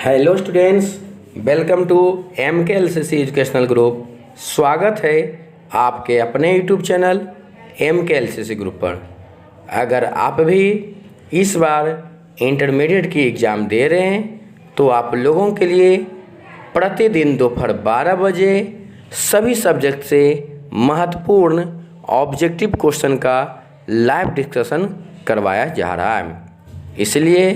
Hello students, welcome to MKLCC educational group. स्वागत है आपके अपने यूट्यूब चैनल MKLCC ग्रुप पर। अगर आप भी इस बार इंटरमीडिएट की एग्ज़ाम दे रहे हैं तो आप लोगों के लिए प्रतिदिन दोपहर 12 बजे सभी सब्जेक्ट से महत्वपूर्ण ऑब्जेक्टिव क्वेश्चन का लाइव डिस्कशन करवाया जा रहा है। इसलिए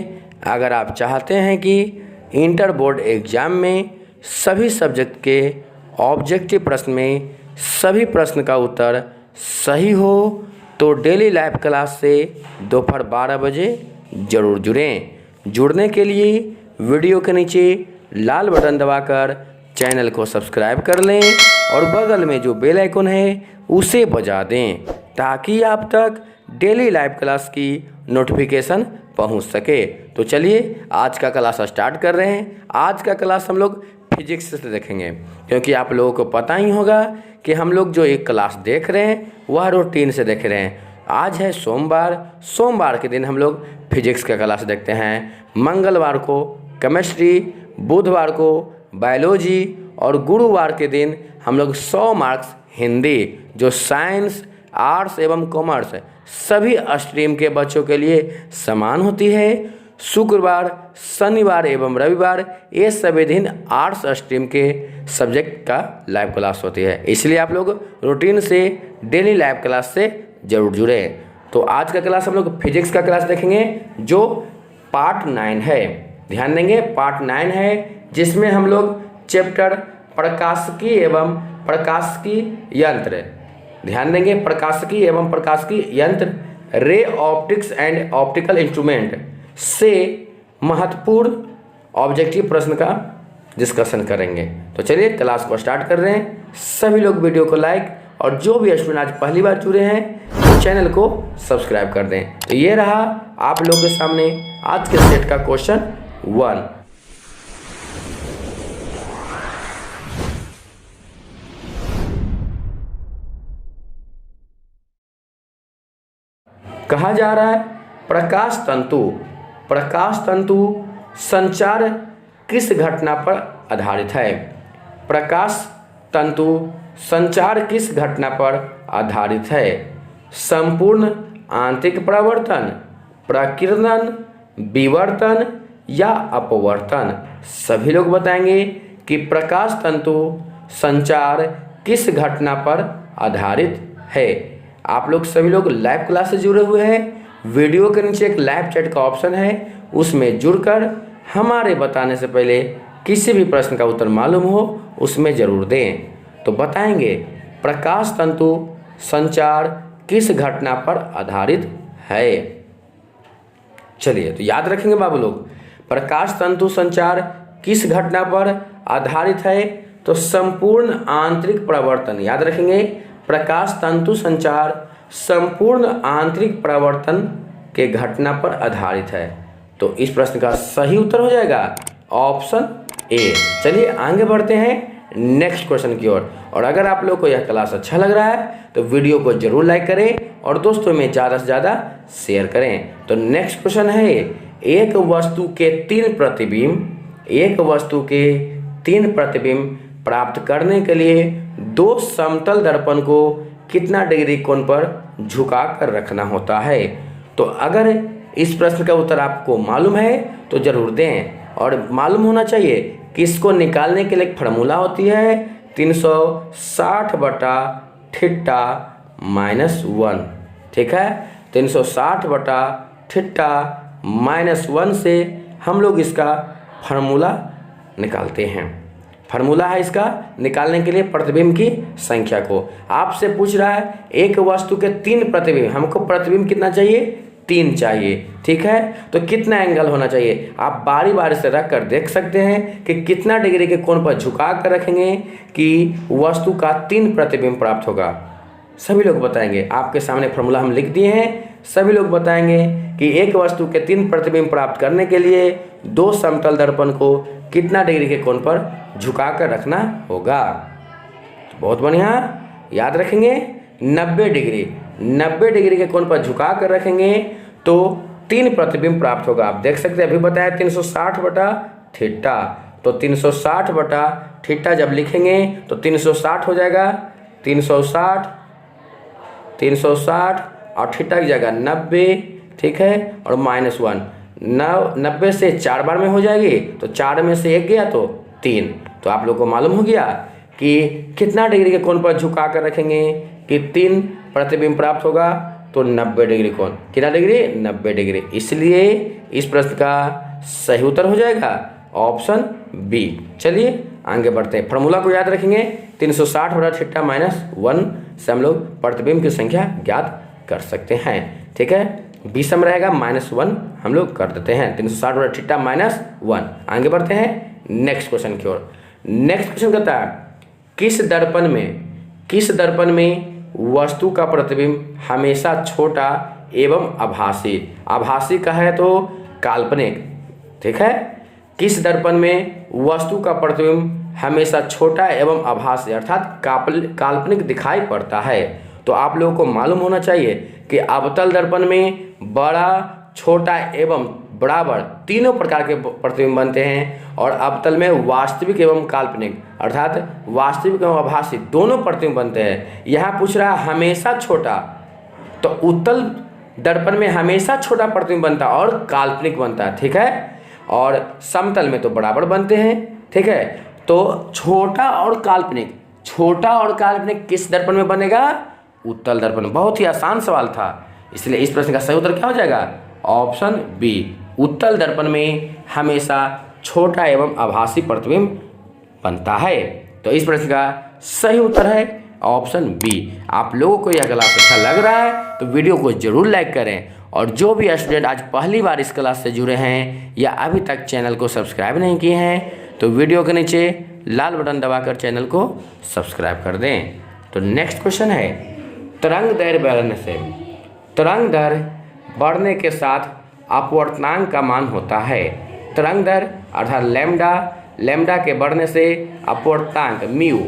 अगर आप चाहते हैं कि इंटर बोर्ड एग्ज़ाम में सभी सब्जेक्ट के ऑब्जेक्टिव प्रश्न में सभी प्रश्न का उत्तर सही हो तो डेली लाइव क्लास से दोपहर 12 बजे ज़रूर जुड़ें। जुड़ने के लिए वीडियो के नीचे लाल बटन दबाकर चैनल को सब्सक्राइब कर लें और बगल में जो बेल आइकन है उसे बजा दें ताकि आप तक डेली लाइव क्लास की नोटिफिकेशन पहुंच सके। तो चलिए आज का क्लास स्टार्ट कर रहे हैं। आज का क्लास हम लोग फिजिक्स से देखेंगे, क्योंकि आप लोगों को पता ही होगा कि हम लोग जो एक क्लास देख रहे हैं वह रूटीन से देख रहे हैं। आज है सोमवार के दिन हम लोग फिजिक्स का क्लास देखते हैं। मंगलवार को केमिस्ट्री, बुधवार को बायोलॉजी और गुरुवार के दिन हम लोग 100 मार्क्स हिंदी, जो साइंस, आर्ट्स एवं कॉमर्स सभी स्ट्रीम के बच्चों के लिए समान होती है। शुक्रवार, शनिवार एवं रविवार ये सभी दिन आर्ट्स स्ट्रीम के सब्जेक्ट का लाइव क्लास होती है। इसलिए आप लोग रूटीन से डेली लाइव क्लास से ज़रूर जुड़ें। तो आज का क्लास हम लोग फिजिक्स का क्लास देखेंगे जो पार्ट 9 है। ध्यान देंगे, पार्ट 9 है जिसमें हम लोग चैप्टर प्रकाशिकी एवं प्रकाशिकी यंत्र, ध्यान देंगे प्रकाशिकी एवं प्रकाशिकी यंत्र, ray optics and optical instrument से महत्वपूर्ण ऑब्जेक्टिव प्रश्न का डिस्कशन करेंगे। तो चलिए क्लास को स्टार्ट कर रहे हैं। सभी लोग वीडियो को लाइक और जो भी स्टूडेंट आज पहली बार जुड़े हैं तो चैनल को सब्सक्राइब कर दें। तो ये रहा आप लोगों के सामने आज के सेट का क्वेश्चन 1। कहा जा रहा है प्रकाश तंतु संचार किस घटना पर आधारित है। प्रकाश तंतु संचार किस घटना पर आधारित है। संपूर्ण आंतरिक परावर्तन, प्रकीर्णन, विवर्तन या अपवर्तन। सभी लोग बताएंगे कि प्रकाश तंतु संचार किस घटना पर आधारित है। आप लोग सभी लोग लाइव क्लास से जुड़े हुए हैं। वीडियो के नीचे एक लाइव चैट का ऑप्शन है, उसमें जुड़कर हमारे बताने से पहले किसी भी प्रश्न का उत्तर मालूम हो उसमें ज़रूर दें। तो बताएंगे प्रकाश तंतु संचार किस घटना पर आधारित है। चलिए तो याद रखेंगे बाबू लोग, प्रकाश तंतु संचार किस घटना पर आधारित है तो संपूर्ण आंतरिक परावर्तन। याद रखेंगे प्रकाश तंतु संचार संपूर्ण आंतरिक परावर्तन के घटना पर आधारित है। तो इस प्रश्न का सही उत्तर हो जाएगा ऑप्शन ए। चलिए आगे बढ़ते हैं नेक्स्ट क्वेश्चन की ओर। और अगर आप लोग को यह क्लास अच्छा लग रहा है तो वीडियो को जरूर लाइक करें और दोस्तों में ज़्यादा से ज़्यादा शेयर करें। तो नेक्स्ट क्वेश्चन है, एक वस्तु के तीन प्रतिबिंब प्राप्त करने के लिए दो समतल दर्पण को कितना डिग्री कोण पर झुका कर रखना होता है। तो अगर इस प्रश्न का उत्तर आपको मालूम है तो जरूर दें, और मालूम होना चाहिए कि इसको निकालने के लिए एक फार्मूला होती है 360/θ-1। ठीक है, 360/θ-1 से हम लोग इसका फार्मूला निकालते हैं। फार्मूला है इसका निकालने के लिए प्रतिबिंब की संख्या को। आपसे पूछ रहा है एक वस्तु के 3 प्रतिबिंब, हमको प्रतिबिंब कितना चाहिए, 3 चाहिए। ठीक है, तो कितना एंगल होना चाहिए आप बारी बारी से रख कर देख सकते हैं कि कितना डिग्री के कोण पर झुका कर रखेंगे कि वस्तु का 3 प्रतिबिंब प्राप्त होगा। सभी लोग बताएंगे, आपके सामने फार्मूला हम लिख दिए हैं। सभी लोग बताएंगे कि एक वस्तु के 3 प्रतिबिंब प्राप्त करने के लिए दो समतल दर्पण को कितना डिग्री के कोण पर झुका कर रखना होगा। तो बहुत बढ़िया, याद रखेंगे 90 डिग्री के कोण पर झुका कर रखेंगे तो 3 प्रतिबिंब प्राप्त होगा। आप देख सकते हैं अभी बताया थीटा। तो 360 बटा थीटा जब लिखेंगे तो 360 हो जाएगा, 360 और थीटा की जगह 90, ठीक है, और -1। 90 से 4 बार में हो जाएगी, तो 4 में से 1 गया तो 3। तो आप लोग को मालूम हो गया कि कितना डिग्री के कोण पर झुका कर रखेंगे कि 3 प्रतिबिंब प्राप्त होगा। तो 90 डिग्री कोण, कितना डिग्री, 90 डिग्री। इसलिए इस प्रश्न का सही उत्तर हो जाएगा ऑप्शन बी। चलिए आगे बढ़ते हैं। फॉर्मूला को याद रखेंगे, 360 बटा थीटा -1 से हम लोग प्रतिबिंब की संख्या ज्ञात कर सकते हैं, ठीक है। विषम रहेगा -1 हम लोग कर देते हैं, 360 बटा थीटा -1। आगे बढ़ते हैं नेक्स्ट क्वेश्चन की ओर। नेक्स्ट क्वेश्चन कहता है, किस दर्पण में वस्तु का प्रतिबिंब हमेशा छोटा एवं आभासी का है तो काल्पनिक, ठीक है। किस दर्पण में वस्तु का प्रतिबिंब हमेशा छोटा एवं आभासी अर्थात काल्पनिक दिखाई पड़ता है। तो आप लोगों को मालूम होना चाहिए कि अवतल दर्पण में बड़ा, छोटा एवं बराबर तीनों प्रकार के प्रतिबिंब बनते हैं, और अवतल में वास्तविक एवं काल्पनिक अर्थात वास्तविक एवं आभासी दोनों प्रतिबिंब बनते हैं। यहाँ पूछ रहा है हमेशा छोटा, तो उत्तल दर्पण में हमेशा छोटा प्रतिबिंब बनता है और काल्पनिक बनता है, ठीक है। और समतल में तो बराबर बनते हैं, ठीक है। तो छोटा और काल्पनिक किस दर्पण में बनेगा, उत्तल दर्पण। बहुत ही आसान सवाल था, इसलिए इस प्रश्न का सही उत्तर क्या हो जाएगा, ऑप्शन बी। उत्तल दर्पण में हमेशा छोटा एवं आभासी प्रतिबिंब बनता है। तो इस प्रश्न का सही उत्तर है ऑप्शन बी। आप लोगों को यह क्लास अच्छा लग रहा है तो वीडियो को जरूर लाइक करें, और जो भी स्टूडेंट आज पहली बार इस क्लास से जुड़े हैं या अभी तक चैनल को सब्सक्राइब नहीं किए हैं तो वीडियो के नीचे लाल बटन दबाकर चैनल को सब्सक्राइब कर दें। तो नेक्स्ट क्वेश्चन है, तरंग दैर्घ्य बढ़ने के साथ अपवर्तनांक का मान होता है। तरंग दैर्घ्य अर्थात लैम्डा के बढ़ने से अपवर्तनांक म्यू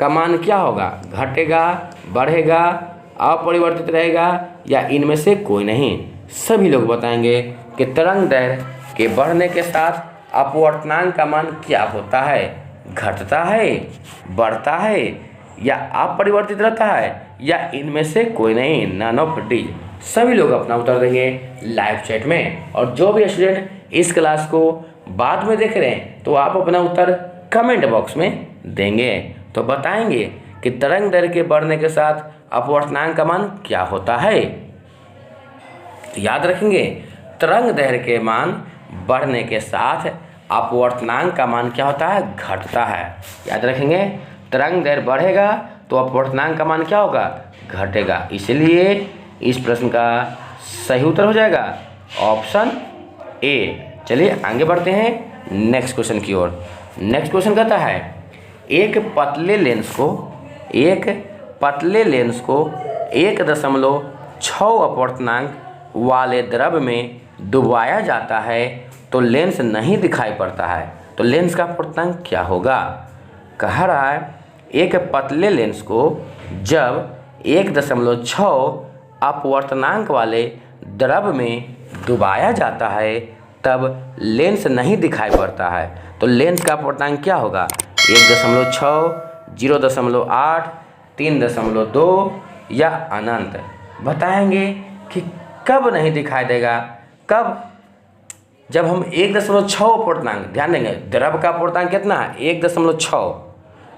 का मान क्या होगा, घटेगा, बढ़ेगा, अपरिवर्तित रहेगा या इनमें से कोई नहीं। सभी लोग बताएंगे कि तरंग दैर्घ्य के बढ़ने के साथ अपवर्तनांक का मान क्या होता है, घटता है, बढ़ता है या अपरिवर्तित रहता है या इनमें से कोई नहीं, नन ऑफ डीज। सभी लोग अपना उत्तर देंगे लाइव चैट में, और जो भी स्टूडेंट इस क्लास को बाद में देख रहे हैं तो आप अपना उत्तर कमेंट बॉक्स में देंगे। तो बताएंगे कि तरंग दैर्घ्य के बढ़ने के साथ अपवर्तनांक का मान क्या होता है। तो याद रखेंगे, तरंग दैर्घ्य के मान बढ़ने के साथ अपवर्तनांक का मान क्या होता है, घटता है। याद रखेंगे, तरंग दैर्घ्य बढ़ेगा तो अपवर्तनांक का मान क्या होगा, घटेगा। इसलिए इस प्रश्न का सही उत्तर हो जाएगा ऑप्शन ए। चलिए आगे बढ़ते हैं नेक्स्ट क्वेश्चन की ओर। नेक्स्ट क्वेश्चन कहता है, एक पतले लेंस को 1.6 अपवर्तनांक वाले द्रव में डुबाया जाता है तो लेंस नहीं दिखाई पड़ता है। तो लेंस का अपवर्तनांक क्या होगा। कह रहा है, एक पतले लेंस को जब 1.6 अपवर्तनांक वाले द्रव में डुबाया जाता है तब लेंस नहीं दिखाई पड़ता है। तो लेंस का अपवर्तनांक क्या होगा, 1.6, 0.8, 3.2 या अनंत। बताएंगे कि कब नहीं दिखाई देगा, कब, जब हम 1.6 अपवर्तनांक, ध्यान देंगे द्रव का अपवर्तनांक कितना है 1.6,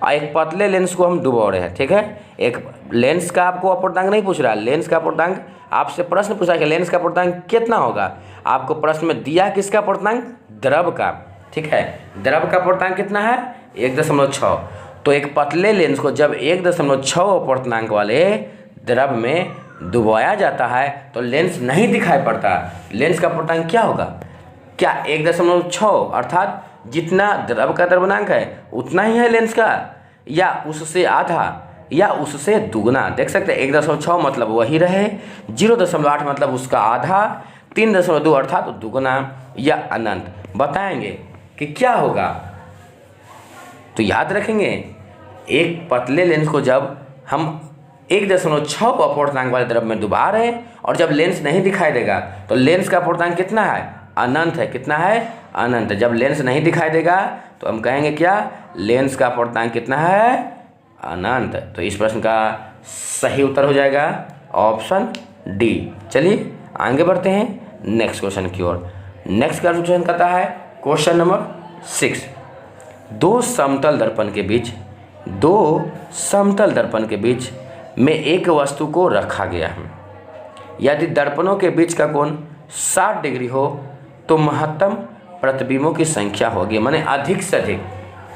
और एक पतले लेंस को हम डुबा रहे हैं, ठीक है। एक लेंस का आपको अपवर्तनांक नहीं पूछ रहा है, लेंस का अपवर्तनांक आपसे प्रश्न पूछा कि लेंस का अपवर्तनांक कितना होगा। आपको प्रश्न में दिया किसका अपवर्तनांक, द्रव का, ठीक है। द्रव का अपवर्तनांक कितना है 1.6। तो एक पतले लेंस को जब 1.6 अपवर्तनांक वाले द्रव में डुबाया जाता है तो लेंस नहीं दिखाई पड़ता। लेंस का अपवर्तनांक क्या होगा, क्या 1.6 अर्थात जितना द्रव का द्रव्यमान है उतना ही है लेंस का, या उससे आधा या उससे दुगना। देख सकते हैं 1.6 मतलब वही रहे, 0.8 मतलब उसका आधा, 3.2 अर्थात दुगना या अनंत। बताएंगे कि क्या होगा। तो याद रखेंगे, एक पतले लेंस को जब हम 1.6 अपवर्तनांक वाले द्रव में डुबा रहे हैं और जब लेंस नहीं दिखाई देगा तो लेंस का अपवर्तनांक कितना है, अनंत है। कितना है, अनंत। जब लेंस नहीं दिखाई देगा तो हम कहेंगे क्या, लेंस का अपूर्णांक कितना है, अनंत। तो इस प्रश्न का सही उत्तर हो जाएगा ऑप्शन डी। चलिए आगे बढ़ते हैं नेक्स्ट क्वेश्चन की ओर। नेक्स्ट क्वेश्चन कहता है क्वेश्चन नंबर 6, दो समतल दर्पण के बीच में एक वस्तु को रखा गया है। यदि दर्पणों के बीच का कोण 60 डिग्री हो तो महत्तम प्रतिबिंबों की संख्या होगी। माने अधिक से अधिक,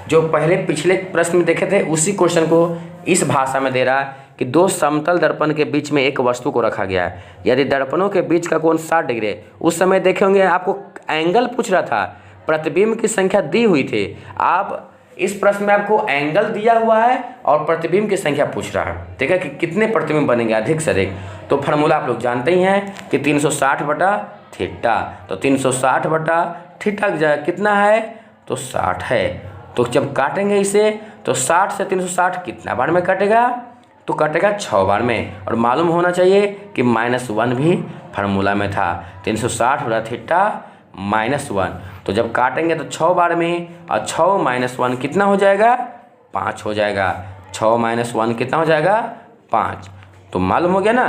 जो पहले पिछले प्रश्न में देखे थे उसी क्वेश्चन को इस भाषा में दे रहा है कि दो समतल दर्पण के बीच में एक वस्तु को रखा गया है, यदि दर्पणों के बीच का कोण 60 डिग्री है। उस समय देखे होंगे आपको एंगल पूछ रहा था, प्रतिबिंब की संख्या दी हुई थी। आप इस प्रश्न में आपको एंगल दिया हुआ है और प्रतिबिंब की संख्या पूछ रहा है, ठीक है, कि कितने प्रतिबिंब बनेंगे अधिक से अधिक। तो फार्मूला आप लोग जानते ही हैं कि 360 बटा थीटा। तो 360 बटा थीटा कितना है, तो 60 है। तो जब काटेंगे इसे तो 60 से 360 कितना बार में कटेगा, तो कटेगा 6 बार में। और मालूम होना चाहिए कि -1 भी फार्मूला में था, 360 बटा थीटा -1। तो जब काटेंगे तो 6 बार में, और 6 - 1 कितना हो जाएगा, 5 हो जाएगा। 6 - 1 कितना हो जाएगा, 5। तो मालूम हो गया ना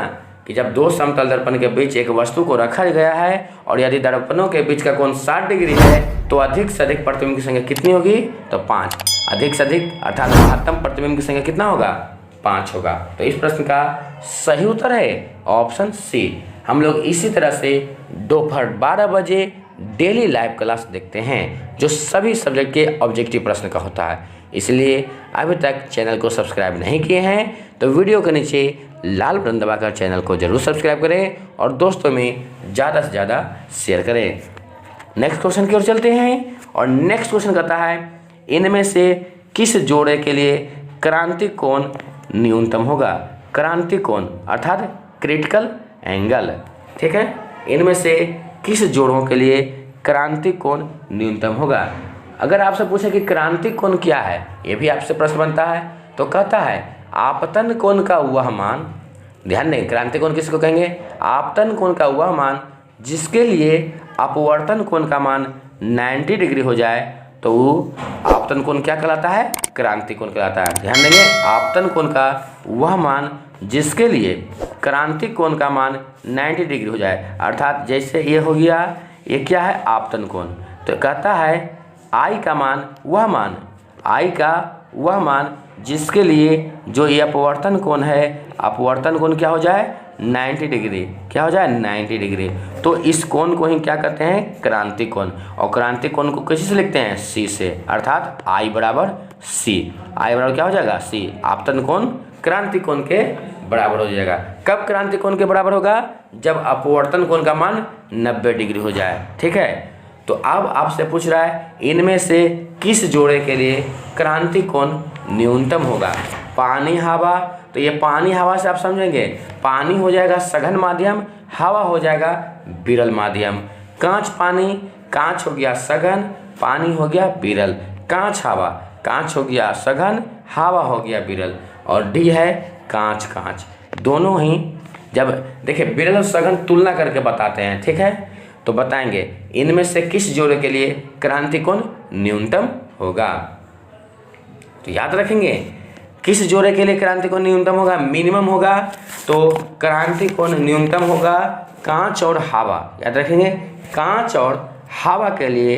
कि जब दो समतल दर्पण के बीच एक वस्तु को रखा गया है और यदि दर्पणों के बीच का कोण 60 डिग्री है तो अधिक से अधिक प्रतिबिंब की संख्या कितनी होगी, तो 5। अधिक से अधिक अर्थात महत्तम प्रतिबिंब की संख्या कितना होगा, 5 होगा। तो इस प्रश्न का सही उत्तर है ऑप्शन सी। हम लोग इसी तरह से दोपहर 12 बजे डेली लाइव क्लास देखते हैं जो सभी सब्जेक्ट के ऑब्जेक्टिव प्रश्न का होता है। इसलिए अभी तक चैनल को सब्सक्राइब नहीं किए हैं तो वीडियो के नीचे लाल बटन दबाकर चैनल को जरूर सब्सक्राइब करें और दोस्तों में ज़्यादा से ज़्यादा शेयर करें। नेक्स्ट क्वेश्चन की ओर चलते हैं और नेक्स्ट क्वेश्चन कहता है, इनमें से किस जोड़े के लिए क्रांति कोण न्यूनतम होगा। क्रांति कोण अर्थात क्रिटिकल एंगल, ठीक है। इनमें से किस जोड़ों के लिए क्रांति कोण न्यूनतम होगा। अगर आपसे पूछे कि क्रांति कोण क्या है, ये भी आपसे प्रश्न बनता है, तो कहता है आपतन कोण का वह मान, ध्यान दें क्रांति कोण किसको कहेंगे, आपतन कोण का वह मान जिसके लिए अपवर्तन कोण का मान 90 डिग्री हो जाए तो वो आपतन कोण क्या कहलाता है, क्रांति कोण कहलाता है। ध्यान देंगे आपतन कोण का वह मान जिसके लिए क्रांति कोण का मान 90 डिग्री हो जाए, अर्थात जैसे ये हो गया, ये क्या है आपतन कोण। तो कहता है आई का मान वह मान, आई का वह मान जिसके लिए जो ये अपवर्तन कोण है, अपवर्तन कोण क्या हो जाए 90 डिग्री, क्या हो जाए 90 डिग्री। तो इस कोण को ही क्या कहते हैं, क्रांति कोण। और क्रांति कोण को किसी से लिखते हैं, सी से, अर्थात आई बराबर सी। आई बराबर क्या हो जाएगा, सी। आपतन कोण क्रांति कोण के बराबर हो जाएगा। कब क्रांति कोण के बराबर होगा, जब अपवर्तन कोण का मान 90 डिग्री हो जाए, ठीक है। तो अब आपसे पूछ रहा है इनमें से किस जोड़े के लिए क्रांति कोण न्यूनतम होगा। पानी हवा, तो ये पानी हवा से आप समझेंगे, पानी हो जाएगा सघन माध्यम, हवा हो जाएगा विरल माध्यम। कांच पानी, कांच हो गया सघन, पानी हो गया विरल। कांच हवा, कांच हो गया सघन, हवा हो गया विरल। और डी है कांच कांच। दोनों ही जब देखिए विरल और सघन तुलना करके बताते हैं, ठीक है। तो बताएंगे इनमें से किस जोड़े के लिए क्रांति कोण न्यूनतम होगा। तो याद रखेंगे किस जोड़े के लिए क्रांति कोण न्यूनतम होगा, मिनिमम होगा। तो क्रांति कोण न्यूनतम होगा कांच और हवा, याद रखेंगे कांच और हवा के लिए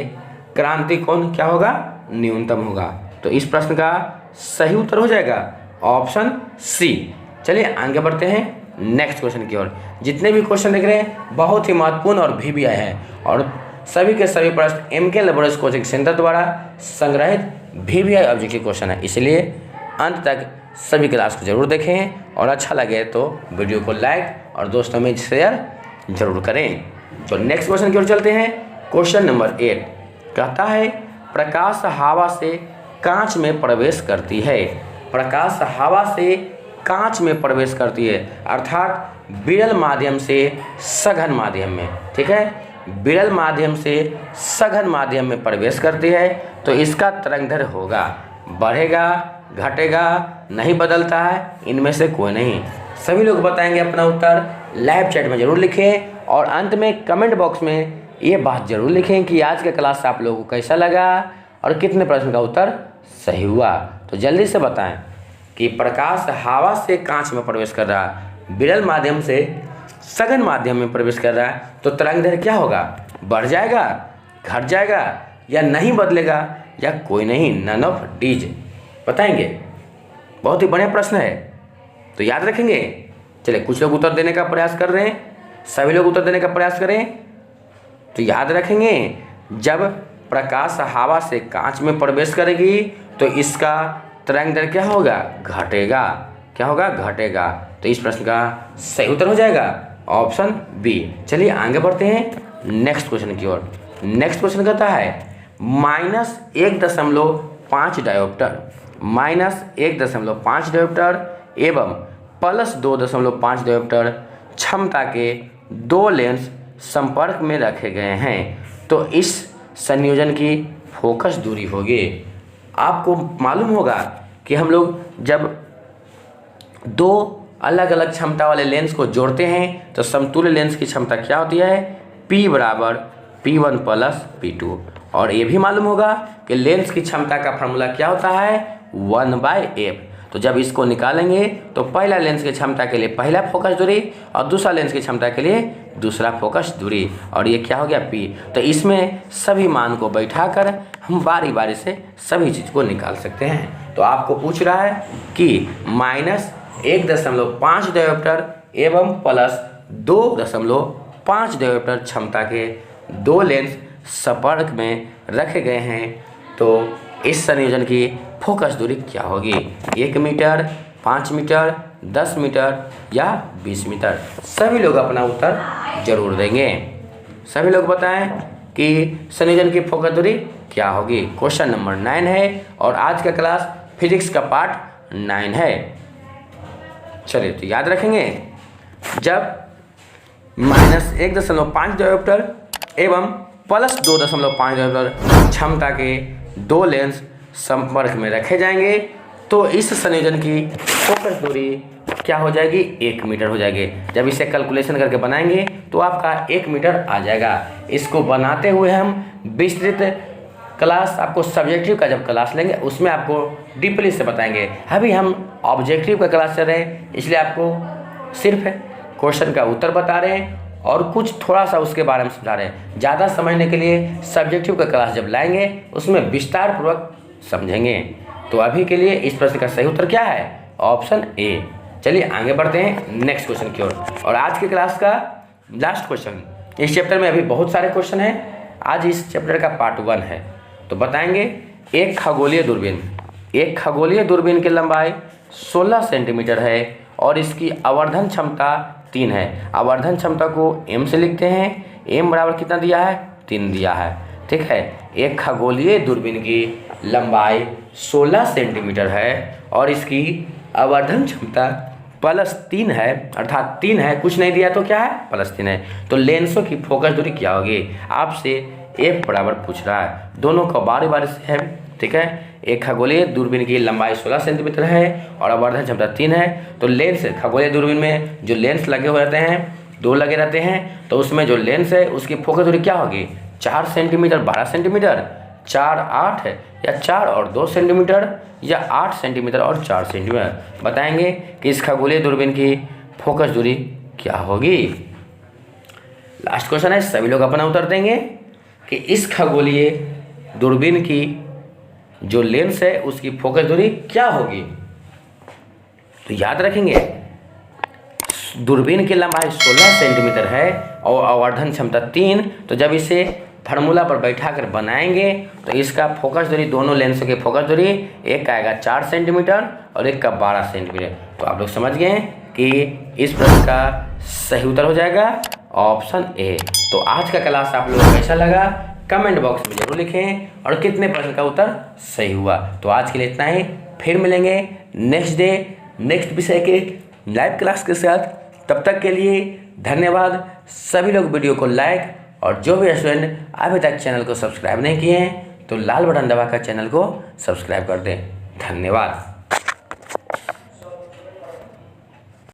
क्रांति कोण क्या होगा, न्यूनतम होगा। तो इस प्रश्न का सही उत्तर हो जाएगा ऑप्शन सी। चलिए आगे बढ़ते हैं नेक्स्ट क्वेश्चन की ओर। जितने भी क्वेश्चन देख रहे हैं बहुत ही महत्वपूर्ण और VBI हैं और सभी के सभी प्रश्न MK लैबोरेटरीज कोचिंग सेंटर द्वारा संग्रहित VBI ऑब्जेक्टिव क्वेश्चन है। इसलिए अंत तक सभी क्लास को जरूर देखें और अच्छा लगे तो वीडियो को लाइक और दोस्तों में शेयर जरूर करें। तो नेक्स्ट क्वेश्चन की ओर चलते हैं। क्वेश्चन नंबर 8 कहता है प्रकाश हवा से कांच में प्रवेश करती है। प्रकाश हवा से कांच में प्रवेश करती है, अर्थात विरल माध्यम से सघन माध्यम में, ठीक है। विरल माध्यम से सघन माध्यम में प्रवेश करती है तो इसका तरंगदैर्घ्य होगा, बढ़ेगा घटेगा नहीं बदलता है, इनमें से कोई नहीं। सभी लोग बताएंगे अपना उत्तर, लाइव चैट में जरूर लिखें और अंत में कमेंट बॉक्स में ये बात जरूर लिखें कि आज का क्लास आप लोगों को कैसा लगा और कितने प्रश्न का उत्तर सही हुआ। तो जल्दी से बताएं कि प्रकाश हवा से कांच में प्रवेश कर रहा है, विरल माध्यम से सघन माध्यम में प्रवेश कर रहा है, तो तरंग दैर्घ्य क्या होगा? बढ़ जाएगा, घट जाएगा या नहीं बदलेगा या कोई नहीं, नन ऑफ डीज। बताएंगे, बहुत ही बढ़िया प्रश्न है, तो याद रखेंगे। चलिए, कुछ लोग उत्तर देने का प्रयास कर रहे हैं, सभी लोग उत्तर देने का प्रयास करें। तो याद रखेंगे, जब प्रकाश हवा से कांच में प्रवेश करेगी तो इसका तरंग दैर्घ्य क्या होगा? घटेगा। क्या होगा? घटेगा। तो इस प्रश्न का सही उत्तर हो जाएगा ऑप्शन बी। चलिए आगे बढ़ते हैं नेक्स्ट क्वेश्चन की ओर। नेक्स्ट क्वेश्चन कहता है -1.5 डायोप्टर, -1.5 डायोप्टर एवं +2.5 डायोप्टर क्षमता के 2 लेंस संपर्क में रखे गए हैं, तो इस संयोजन की फोकस दूरी होगी। आपको मालूम होगा कि हम लोग जब 2 अलग अलग क्षमता वाले लेंस को जोड़ते हैं तो समतुल्य लेंस की क्षमता क्या होती है? P बराबर P1 + P2। और ये भी मालूम होगा कि लेंस की क्षमता का फार्मूला क्या होता है? 1/f। तो जब इसको निकालेंगे तो पहला लेंस की क्षमता के लिए पहला फोकस दूरी और दूसरा लेंस की क्षमता के लिए दूसरा फोकस दूरी, और ये क्या हो गया? P। तो इसमें सभी मान को बैठाकर हम बारी बारी से सभी चीज़ को निकाल सकते हैं। तो आपको पूछ रहा है कि -1.5 डायोप्टर एवं +2.5 डायोप्टर क्षमता के 2 लेंस संपर्क में रखे गए हैं, तो इस संयोजन की फोकस दूरी क्या होगी? 1 मीटर, 5 मीटर, 10 मीटर या 20 मीटर? सभी लोग अपना उत्तर जरूर देंगे। सभी लोग बताएं कि संयोजन की फोकस दूरी क्या होगी। क्वेश्चन नंबर 9 है और आज का क्लास फिजिक्स का पार्ट 9 है। चलिए, तो याद रखेंगे, जब -1.5 डायोप्टर एवं +2.5 डायोप्टर क्षमता के 2 लेंस संपर्क में रखे जाएंगे तो इस संयोजन की फोकस दूरी क्या हो जाएगी? 1 मीटर हो जाएगी। जब इसे कैलकुलेशन करके बनाएंगे तो आपका 1 मीटर आ जाएगा। इसको बनाते हुए हम विस्तृत क्लास, आपको सब्जेक्टिव का जब क्लास लेंगे उसमें आपको डीपली से बताएंगे। अभी हम ऑब्जेक्टिव का क्लास चल रहे हैं, इसलिए आपको सिर्फ क्वेश्चन का उत्तर बता रहे हैं और कुछ थोड़ा सा उसके बारे में समझा रहे हैं। ज़्यादा समझने के लिए सब्जेक्टिव का क्लास जब लाएंगे उसमें विस्तार पूर्वक समझेंगे। तो अभी के लिए इस प्रश्न का सही उत्तर क्या है? Option A. चलिए आगे बढ़ते हैं नेक्स्ट क्वेश्चन की ओर। और आज की क्लास का लास्ट क्वेश्चन, इस चैप्टर में अभी बहुत सारे क्वेश्चन हैं, आज इस चैप्टर का पार्ट 1 है। तो बताएंगे, एक खगोलीय दूरबीन की लंबाई 16 सेंटीमीटर है और इसकी आवर्धन क्षमता 3 है। आवर्धन क्षमता को m से लिखते हैं। m बराबर कितना दिया है? 3 दिया है। ठीक है, एक खगोलीय दूरबीन की लंबाई 16 सेंटीमीटर है और इसकी आवर्धन क्षमता +3 है, अर्थात 3 है, कुछ नहीं दिया तो क्या है? +3 है। तो लेंसों की फोकस दूरी क्या होगी? आपसे f बराबर पूछ रहा है, दोनों को बारी बारी से है। ठीक है, एक खगोलीय दूरबीन की लंबाई 16 सेंटीमीटर है और आवर्धन क्षमता 3 है। तो लेंस, खगोलीय दूरबीन में जो लेंस लगे हुए रहते हैं, 2 लगे रहते हैं, तो उसमें जो लेंस है उसकी फोकस दूरी क्या होगी? 4 सेंटीमीटर, 12 सेंटीमीटर, 4, 8 है, या 4 और 2 सेंटीमीटर, या 8 सेंटीमीटर और 4 सेंटीमीटर? बताएंगे कि इस खगोलीय दूरबीन की फोकस दूरी क्या होगी। लास्ट क्वेश्चन है, सभी लोग अपना उत्तर देंगे कि इस खगोलीय दूरबीन की जो लेंस है उसकी फोकस दूरी क्या होगी। तो याद रखेंगे, दूरबीन की लंबाई 16 सेंटीमीटर है और आवर्धन क्षमता 3। तो जब इसे फार्मूला पर बैठाकर बनाएंगे तो इसका फोकस दूरी, दोनों लेंसों की फोकस दूरी, एक का आएगा 4 सेंटीमीटर और एक का 12 सेंटीमीटर। तो आप लोग समझ गए कि इस प्रश्न का सही उत्तर हो जाएगा ऑप्शन ए। तो आज का क्लास आप लोगों को कैसा लगा कमेंट बॉक्स में जरूर लिखें और कितने प्रश्न का उत्तर सही हुआ। तो आज के लिए इतना ही, फिर मिलेंगे नेक्स्ट डे नेक्स्ट विषय के लाइव क्लास के साथ। तब तक के लिए धन्यवाद। सभी लोग वीडियो को लाइक, और जो भी स्टूडेंट अभी तक चैनल को सब्सक्राइब नहीं किए हैं तो लाल बटन दबाकर चैनल को सब्सक्राइब कर दें। धन्यवाद।